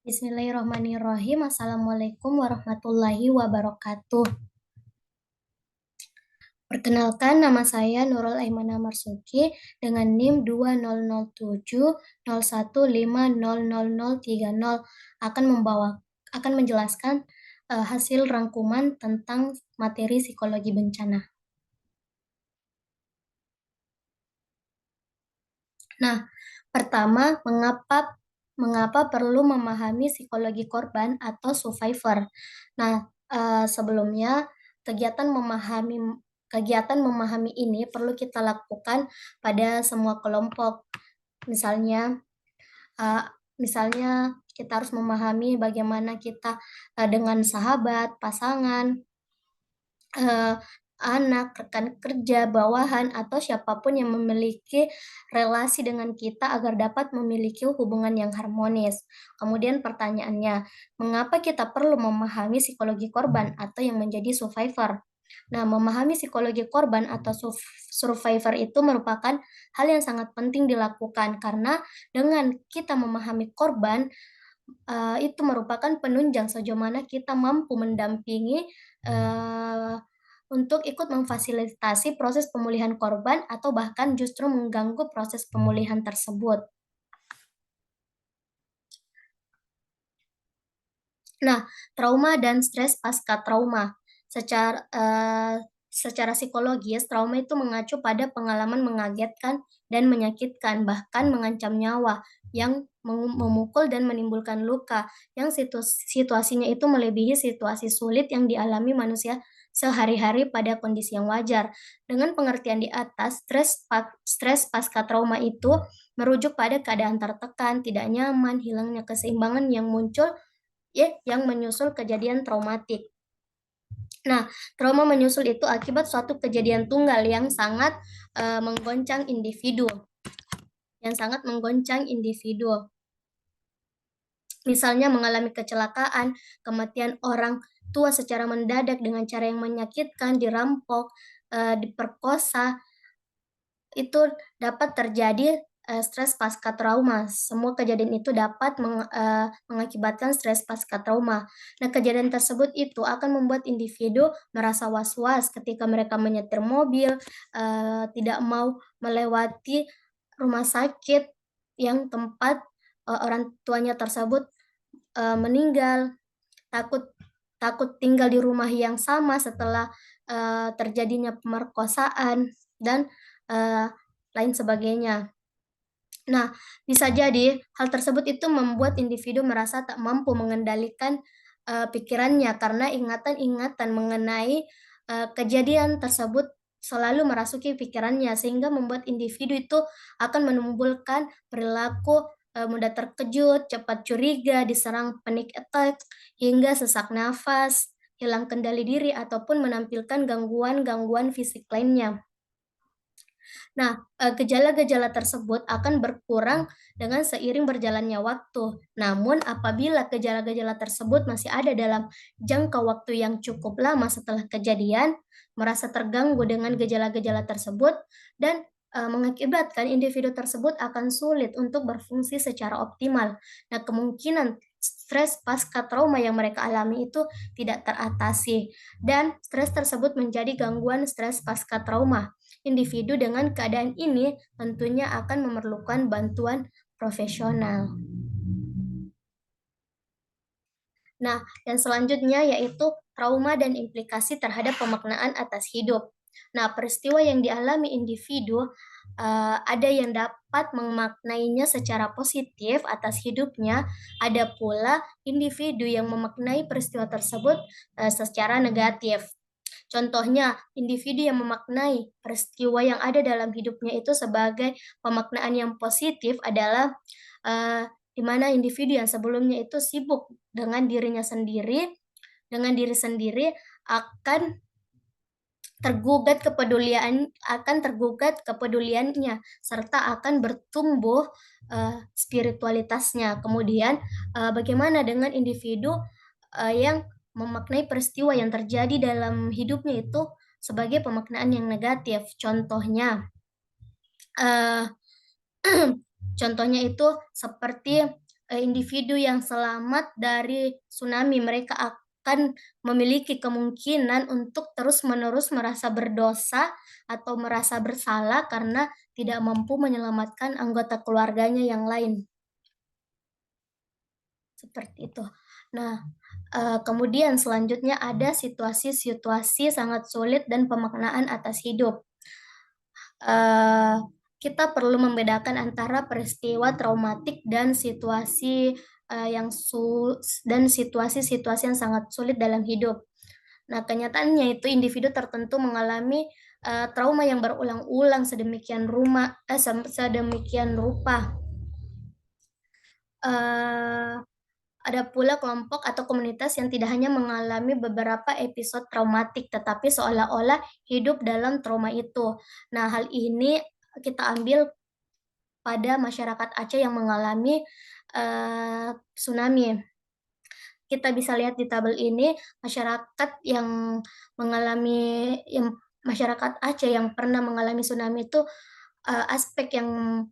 Bismillahirrahmanirrahim. Assalamualaikum warahmatullahi wabarakatuh. Perkenalkan, nama saya Nurul Aimana Marsuki dengan NIM 200701500030 akan menjelaskan hasil rangkuman tentang materi psikologi bencana. Nah, pertama, mengapa perlu memahami psikologi korban atau survivor? Nah, sebelumnya kegiatan memahami ini perlu kita lakukan pada semua kelompok. Misalnya, uh, misalnya kita harus memahami bagaimana kita dengan sahabat, pasangan, uh, anak, rekan kerja, bawahan, atau siapapun yang memiliki relasi dengan kita agar dapat memiliki hubungan yang harmonis. Kemudian pertanyaannya, mengapa kita perlu memahami psikologi korban atau yang menjadi survivor? Nah, memahami psikologi korban atau survivor itu merupakan hal yang sangat penting dilakukan karena dengan kita memahami korban, itu merupakan penunjang sejauh mana kita mampu mendampingi untuk ikut memfasilitasi proses pemulihan korban atau bahkan justru mengganggu proses pemulihan tersebut. Nah, trauma dan stres pasca trauma. Secara psikologis, trauma itu mengacu pada pengalaman mengagetkan dan menyakitkan, bahkan mengancam nyawa, yang memukul dan menimbulkan luka, yang situasinya itu melebihi situasi sulit yang dialami manusia sehari-hari pada kondisi yang wajar. Dengan pengertian di atas, stres pasca trauma itu merujuk pada keadaan tertekan, tidak nyaman, hilangnya keseimbangan yang menyusul kejadian traumatik. Nah, trauma menyusul itu akibat suatu kejadian tunggal yang sangat menggoncang individu. Misalnya mengalami kecelakaan, kematian orang tua secara mendadak dengan cara yang menyakitkan, dirampok, diperkosa, itu dapat terjadi stres pasca trauma. Semua kejadian itu dapat mengakibatkan stres pasca trauma. Nah, kejadian tersebut itu akan membuat individu merasa was-was ketika mereka menyetir mobil, tidak mau melewati rumah sakit yang tempat orang tuanya tersebut meninggal, takut tinggal di rumah yang sama setelah terjadinya pemerkosaan dan lain sebagainya. Nah, bisa jadi hal tersebut itu membuat individu merasa tak mampu mengendalikan pikirannya karena ingatan-ingatan mengenai kejadian tersebut selalu merasuki pikirannya sehingga membuat individu itu akan menimbulkan perilaku mudah terkejut, cepat curiga, diserang panic attack, hingga sesak nafas, hilang kendali diri, ataupun menampilkan gangguan-gangguan fisik lainnya. Nah, gejala-gejala tersebut akan berkurang dengan seiring berjalannya waktu. Namun, apabila gejala-gejala tersebut masih ada dalam jangka waktu yang cukup lama setelah kejadian, merasa terganggu dengan gejala-gejala tersebut, dan mengakibatkan individu tersebut akan sulit untuk berfungsi secara optimal. Nah, kemungkinan stres pasca trauma yang mereka alami itu tidak teratasi, dan stres tersebut menjadi gangguan stres pasca trauma. Individu dengan keadaan ini tentunya akan memerlukan bantuan profesional. Nah, dan selanjutnya yaitu trauma dan implikasi terhadap pemaknaan atas hidup. Nah, peristiwa yang dialami individu ada yang dapat memaknainya secara positif atas hidupnya, ada pula individu yang memaknai peristiwa tersebut secara negatif. Contohnya, individu yang memaknai peristiwa yang ada dalam hidupnya itu sebagai pemaknaan yang positif adalah di mana individu yang sebelumnya itu sibuk dengan diri sendiri akan tergugat kepeduliannya serta akan bertumbuh spiritualitasnya. Kemudian bagaimana dengan individu yang memaknai peristiwa yang terjadi dalam hidupnya itu sebagai pemaknaan yang negatif. Contohnya Contohnya itu seperti individu yang selamat dari tsunami, mereka akan memiliki kemungkinan untuk terus-menerus merasa berdosa atau merasa bersalah karena tidak mampu menyelamatkan anggota keluarganya yang lain, seperti itu. Nah, kemudian selanjutnya ada situasi-situasi sangat sulit dan pemaknaan atas hidup. Eee, kita perlu membedakan antara peristiwa traumatik dan situasi, dan situasi-situasi yang sangat sulit dalam hidup. Nah, kenyataannya itu individu tertentu mengalami, trauma yang berulang-ulang sedemikian rupa. Eee, ada pula kelompok atau komunitas yang tidak hanya mengalami beberapa episode traumatik, tetapi seolah-olah hidup dalam trauma itu. Nah, hal ini kita ambil pada masyarakat Aceh yang mengalami, tsunami. Kita bisa lihat di tabel ini masyarakat yang mengalami yang masyarakat Aceh yang pernah mengalami tsunami itu, aspek yang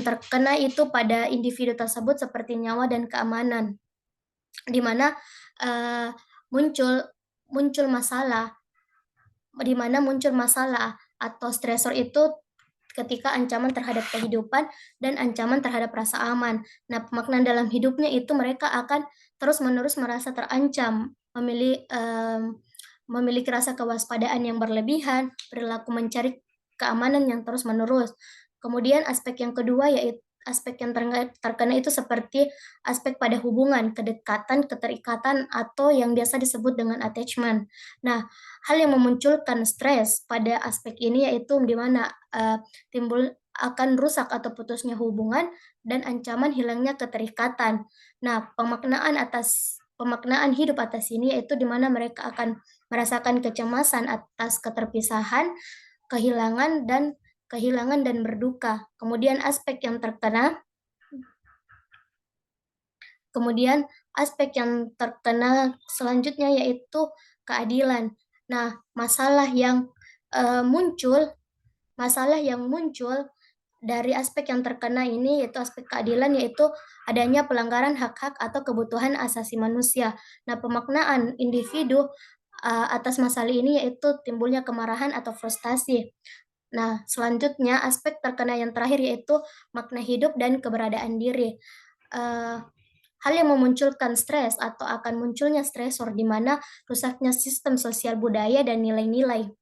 terkena itu pada individu tersebut seperti nyawa dan keamanan, di mana, eee, muncul muncul masalah muncul masalah atau stresor itu ketika ancaman terhadap kehidupan dan ancaman terhadap rasa aman. Nah, pemaknaan dalam hidupnya itu mereka akan terus-menerus merasa terancam, memiliki rasa kewaspadaan yang berlebihan, perilaku mencari keamanan yang terus-menerus. Kemudian aspek yang kedua yaitu aspek yang terkena itu seperti aspek pada hubungan, kedekatan, keterikatan, atau yang biasa disebut dengan attachment. Nah, hal yang memunculkan stres pada aspek ini yaitu di mana, timbul akan rusak atau putusnya hubungan dan ancaman hilangnya keterikatan. Nah, pemaknaan hidup atas ini yaitu di mana mereka akan merasakan kecemasan atas keterpisahan, kehilangan dan berduka. Kemudian aspek yang terkena selanjutnya yaitu keadilan. Nah, masalah yang muncul dari aspek yang terkena ini yaitu aspek keadilan, yaitu adanya pelanggaran hak-hak atau kebutuhan asasi manusia. Nah, pemaknaan individu, atas masalah ini yaitu timbulnya kemarahan atau frustasi. Nah, selanjutnya aspek terkena yang terakhir yaitu makna hidup dan keberadaan diri. Eee, hal yang memunculkan stres atau akan munculnya stresor di mana rusaknya sistem sosial budaya dan nilai-nilai.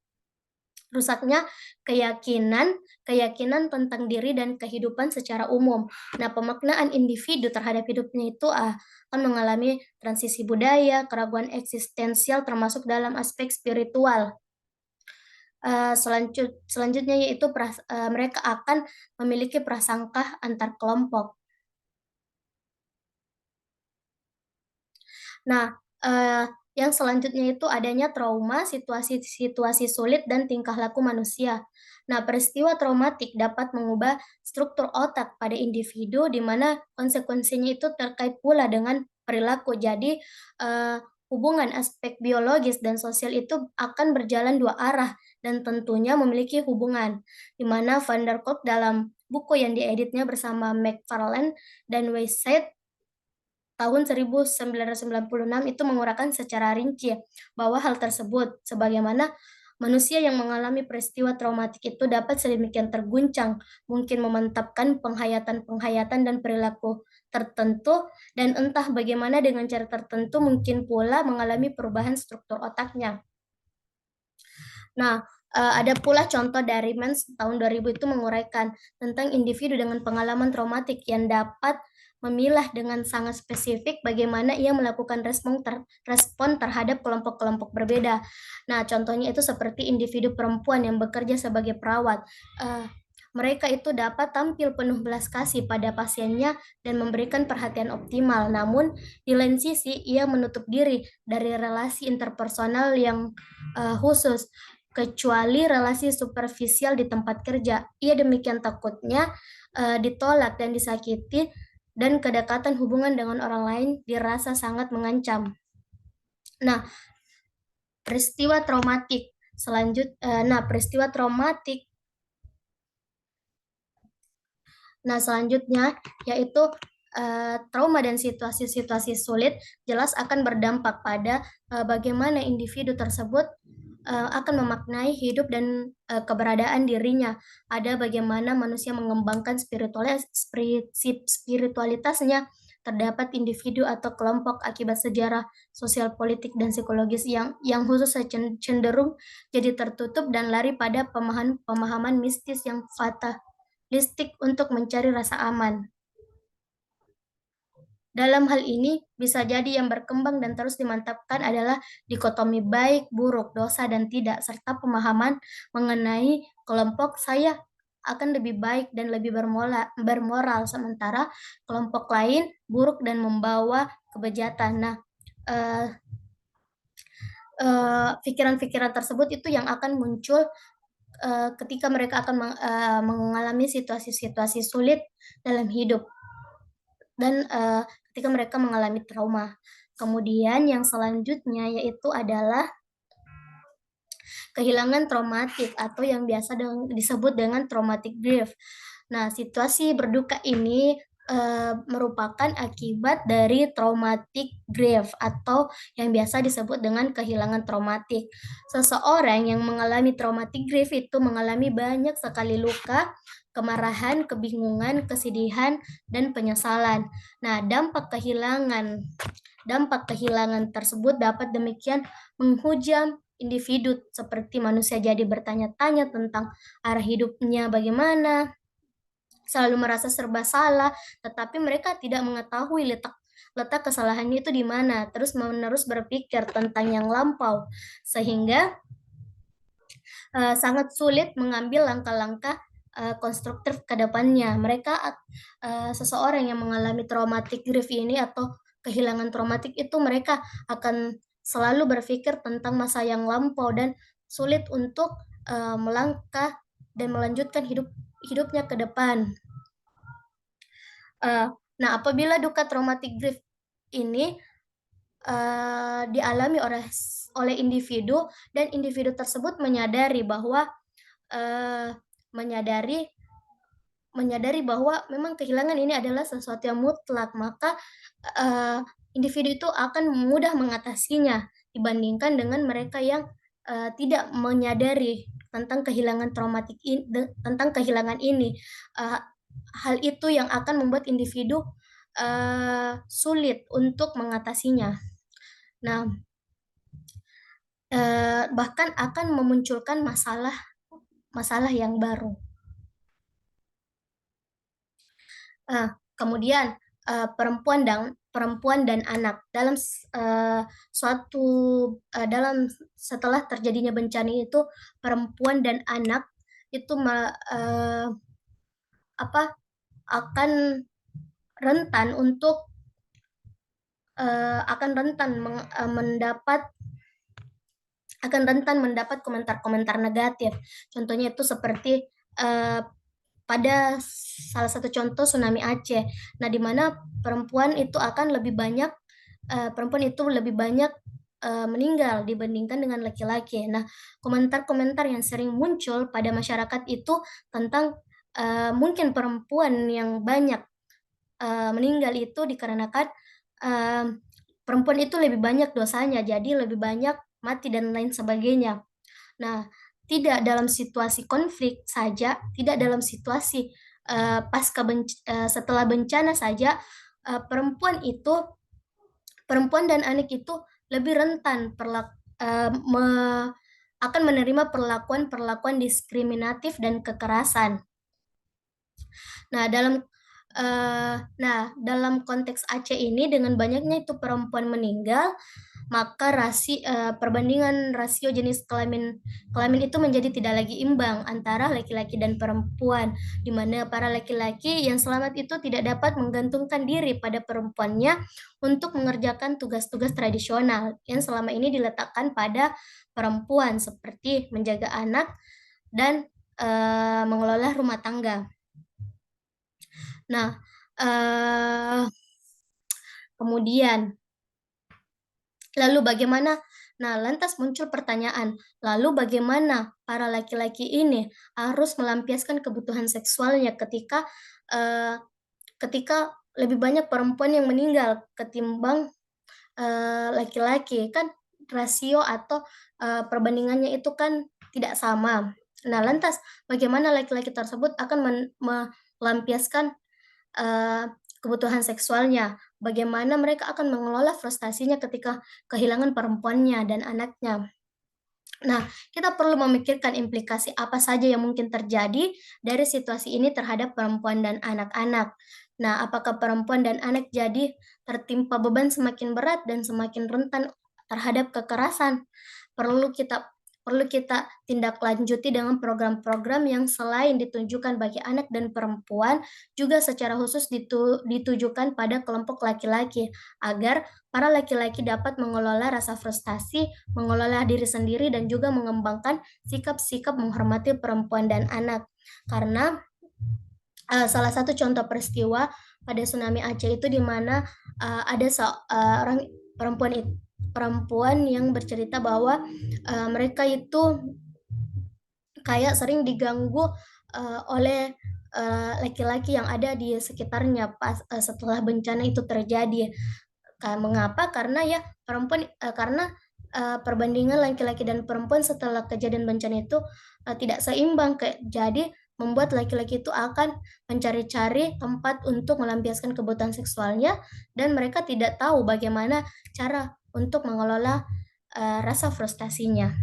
Rusaknya keyakinan keyakinan tentang diri dan kehidupan secara umum. Nah, pemaknaan individu terhadap hidupnya itu, akan mengalami transisi budaya, keraguan eksistensial termasuk dalam aspek spiritual. Selanjutnya yaitu mereka akan memiliki prasangka antar kelompok. Nah, yang selanjutnya itu adanya trauma, situasi-situasi sulit, dan tingkah laku manusia. Nah, peristiwa traumatik dapat mengubah struktur otak pada individu di mana konsekuensinya itu terkait pula dengan perilaku. Jadi, hubungan aspek biologis dan sosial itu akan berjalan dua arah dan tentunya memiliki hubungan, di mana Van der Kolk dalam buku yang dieditnya bersama McFarlane dan Weisheit tahun 1996 itu menguraikan secara rinci bahwa hal tersebut sebagaimana manusia yang mengalami peristiwa traumatik itu dapat sedemikian terguncang, mungkin memantapkan penghayatan-penghayatan dan perilaku tertentu dan entah bagaimana dengan cara tertentu mungkin pula mengalami perubahan struktur otaknya. Nah, ada pula contoh dari Mens tahun 2000 itu menguraikan tentang individu dengan pengalaman traumatik yang dapat memilah dengan sangat spesifik bagaimana ia melakukan respon terhadap kelompok-kelompok berbeda. Nah, contohnya itu seperti individu perempuan yang bekerja sebagai perawat. Mereka itu dapat tampil penuh belas kasih pada pasiennya dan memberikan perhatian optimal. Namun, di lain sisi, ia menutup diri dari relasi interpersonal yang khusus, kecuali relasi superficial di tempat kerja. Ia demikian takutnya ditolak dan disakiti dan kedekatan hubungan dengan orang lain dirasa sangat mengancam. Nah, peristiwa traumatik selanjutnya yaitu trauma dan situasi-situasi sulit jelas akan berdampak pada bagaimana individu tersebut akan memaknai hidup dan keberadaan dirinya. Ada bagaimana manusia mengembangkan spiritualitasnya. Terdapat individu atau kelompok akibat sejarah sosial, politik, dan psikologis yang khusus cenderung jadi tertutup dan lari pada pemahaman mistis yang fatalistik untuk mencari rasa aman. Dalam hal ini, bisa jadi yang berkembang dan terus dimantapkan adalah dikotomi baik, buruk, dosa, dan tidak, serta pemahaman mengenai kelompok saya akan lebih baik dan lebih bermoral, sementara kelompok lain buruk dan membawa kebejatan. Nah, pikiran-pikiran tersebut itu yang akan muncul ketika mereka akan mengalami situasi-situasi sulit dalam hidup dan ketika mereka mengalami trauma. Kemudian yang selanjutnya yaitu adalah kehilangan traumatik atau yang biasa disebut dengan traumatic grief. Nah, situasi berduka ini merupakan akibat dari traumatic grief atau yang biasa disebut dengan kehilangan traumatik. Seseorang yang mengalami traumatic grief itu mengalami banyak sekali luka, kemarahan, kebingungan, kesedihan, dan penyesalan. Nah, dampak kehilangan tersebut dapat demikian menghujam individu seperti manusia jadi bertanya-tanya tentang arah hidupnya bagaimana, selalu merasa serba salah, tetapi mereka tidak mengetahui letak letak kesalahannya itu di mana, terus menerus berpikir tentang yang lampau, sehingga sangat sulit mengambil langkah-langkah konstruktif ke depannya. Seseorang yang mengalami traumatic grief ini atau kehilangan traumatik itu mereka akan selalu berpikir tentang masa yang lampau dan sulit untuk melangkah dan melanjutkan hidupnya ke depan. Nah, apabila duka traumatic grief ini dialami oleh individu dan individu tersebut menyadari bahwa memang kehilangan ini adalah sesuatu yang mutlak, maka individu itu akan mudah mengatasinya dibandingkan dengan mereka yang tidak menyadari tentang tentang kehilangan ini. Hal itu yang akan membuat individu sulit untuk mengatasinya. Nah, bahkan akan memunculkan masalah yang baru. Kemudian perempuan dan anak setelah terjadinya bencana itu perempuan dan anak itu akan rentan untuk mendapat komentar-komentar negatif. Contohnya itu seperti pada salah satu contoh tsunami Aceh. Nah, di mana perempuan itu lebih banyak meninggal dibandingkan dengan laki-laki. Nah, komentar-komentar yang sering muncul pada masyarakat itu tentang mungkin perempuan yang banyak meninggal itu dikarenakan perempuan itu lebih banyak dosanya, jadi lebih banyak mati dan lain sebagainya. Nah, tidak dalam situasi konflik saja, tidak dalam situasi setelah bencana saja, perempuan dan anak itu lebih rentan akan menerima perlakuan diskriminatif dan kekerasan. Dalam konteks Aceh ini dengan banyaknya itu perempuan meninggal, maka perbandingan rasio jenis kelamin itu menjadi tidak lagi imbang antara laki-laki dan perempuan, di mana para laki-laki yang selamat itu tidak dapat menggantungkan diri pada perempuannya untuk mengerjakan tugas-tugas tradisional yang selama ini diletakkan pada perempuan seperti menjaga anak dan mengelola rumah tangga. Nah, kemudian lalu bagaimana? Nah, lantas muncul pertanyaan, lalu bagaimana para laki-laki ini harus melampiaskan kebutuhan seksualnya ketika lebih banyak perempuan yang meninggal ketimbang laki-laki, kan rasio atau, perbandingannya itu kan tidak sama. Nah, lantas bagaimana laki-laki tersebut akan melampiaskan, eee, kebutuhan seksualnya? Bagaimana mereka akan mengelola frustasinya ketika kehilangan perempuannya dan anaknya? Nah, kita perlu memikirkan implikasi apa saja yang mungkin terjadi dari situasi ini terhadap perempuan dan anak-anak. Nah, apakah perempuan dan anak jadi tertimpa beban semakin berat dan semakin rentan terhadap kekerasan? Perlu kita perlu kita tindak lanjuti dengan program-program yang selain ditujukan bagi anak dan perempuan, juga secara khusus ditujukan pada kelompok laki-laki, agar para laki-laki dapat mengelola rasa frustasi, mengelola diri sendiri, dan juga mengembangkan sikap-sikap menghormati perempuan dan anak. Karena, salah satu contoh peristiwa pada tsunami Aceh itu di mana, ada seorang perempuan yang bercerita bahwa, mereka itu kayak sering diganggu, oleh, laki-laki yang ada di sekitarnya setelah bencana itu terjadi. Mengapa? Karena ya perbandingan laki-laki dan perempuan setelah kejadian bencana itu, tidak seimbang, jadi membuat laki-laki itu akan mencari-cari tempat untuk melampiaskan kebutuhan seksualnya dan mereka tidak tahu bagaimana cara untuk mengelola, rasa frustasinya.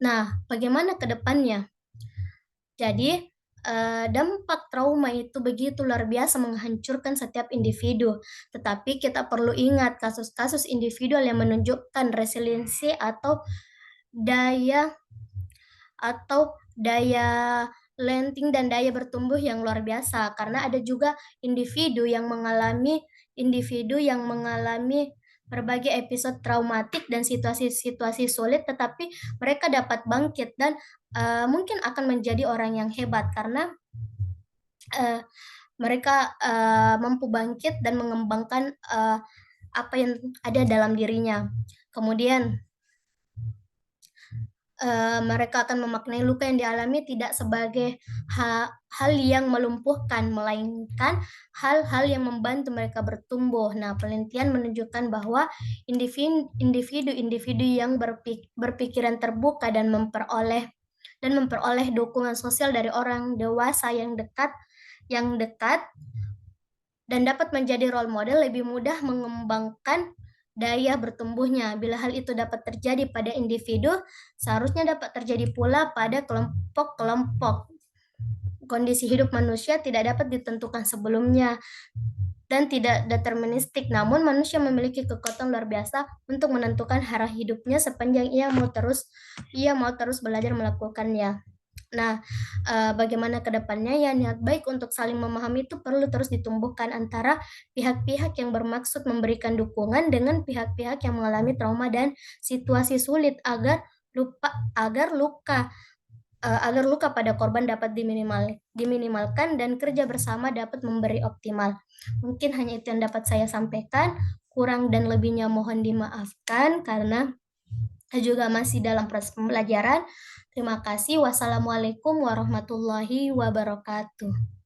Nah, bagaimana ke depannya? Jadi, dampak trauma itu begitu luar biasa menghancurkan setiap individu, tetapi kita perlu ingat kasus-kasus individual yang menunjukkan resiliensi daya daya lenting dan daya bertumbuh yang luar biasa. Karena ada juga individu yang mengalami berbagai episode traumatik dan situasi-situasi sulit, tetapi mereka dapat bangkit dan, mungkin akan menjadi orang yang hebat karena, eee, mereka, mampu bangkit dan mengembangkan, apa yang ada dalam dirinya. Kemudian mereka akan memaknai luka yang dialami tidak sebagai hal yang melumpuhkan, melainkan hal-hal yang membantu mereka bertumbuh. Nah, penelitian menunjukkan bahwa individu-individu yang berpikiran terbuka dan memperoleh dukungan sosial dari orang dewasa yang dekat dan dapat menjadi role model lebih mudah mengembangkan daya bertumbuhnya. Bila hal itu dapat terjadi pada individu, seharusnya dapat terjadi pula pada kelompok-kelompok. Kondisi hidup manusia tidak dapat ditentukan sebelumnya dan tidak deterministik, namun manusia memiliki kekuatan luar biasa untuk menentukan arah hidupnya sepanjang ia mau terus belajar melakukannya. Nah, bagaimana ke depannya ya, niat baik untuk saling memahami itu perlu terus ditumbuhkan antara pihak-pihak yang bermaksud memberikan dukungan dengan pihak-pihak yang mengalami trauma dan situasi sulit agar luka pada korban dapat diminimalkan dan kerja bersama dapat memberi optimal. Mungkin hanya itu yang dapat saya sampaikan, kurang dan lebihnya mohon dimaafkan karena juga masih dalam proses pembelajaran. Terima kasih. Wassalamualaikum warahmatullahi wabarakatuh.